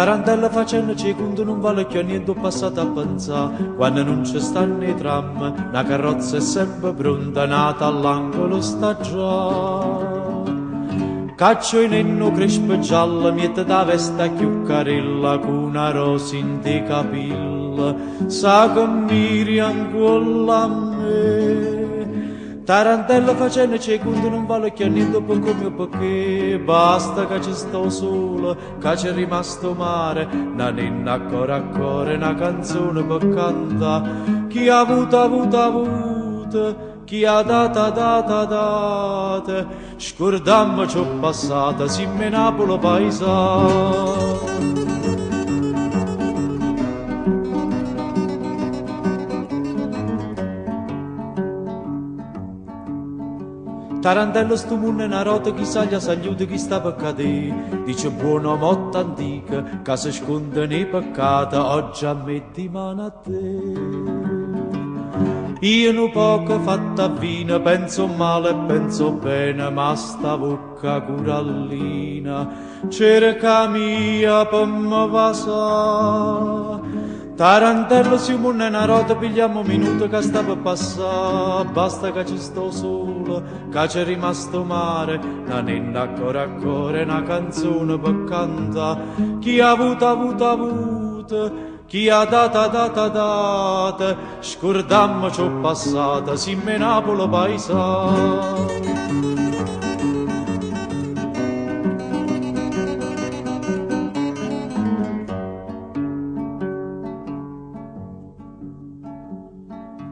Tarantella facendo secondo non vale più niente, ho passato a pensare, quando non ci stanno i tram, la carrozza è sempre pronta, nata all'angolo sta già. Caccio in enno crespo gialla, miete da vesta chiuccarella, con una rosa in te capilla, sa che miri ancora a me. Tarantella facendo secondo non vale più niente per come perché basta che ci sto solo, che c'è rimasto mare, una ninna a cuore, una canzone per cantare, chi ha avuto, chi ha data, scordammo ciò passata, si me Napolo paesa. Tarantello sto munno è una rota, chi sa gli saluta chi sta per cadere, dice buona motta antica, che si sconde nei peccati, oggi ammetti mano a te. Io non poco fatta vina, penso male e penso bene, ma sta bocca curallina, cerca mia per me vasa. Tarantello si munna una rota, pigliamo un minuto che sta per passare, basta che ci sto solo, che c'è rimasto mare, una ninna a cuore, una canzone per cantare, chi ha avuto, chi ha data, scordammo ciò passata, si me Napolo paesa.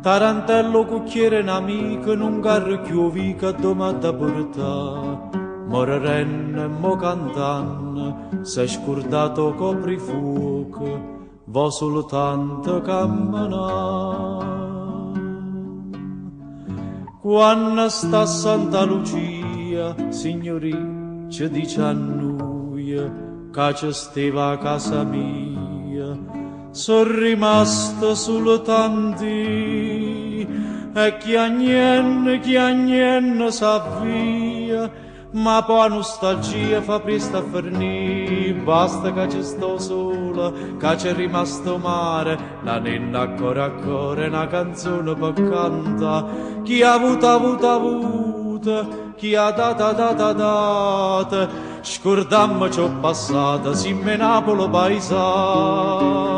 Tarantello cucchiere un amico, non garro chiuvi che domanda porta, moreren e mo cantan, sei scordato coprifuoco, vo soltanto camminare. Quando sta Santa Lucia, signori, ci dice a noi, che ci stava a casa mia, son rimasto soltanti e chi a niente sa via, ma poi nostalgia fa presto a fornì, basta che ci sto sola, che c'è rimasto mare, la ninna a cuore, una canzone per cantare, chi ha avuto, chi ha data, scordammo ciò passata, si me Napolo paesa.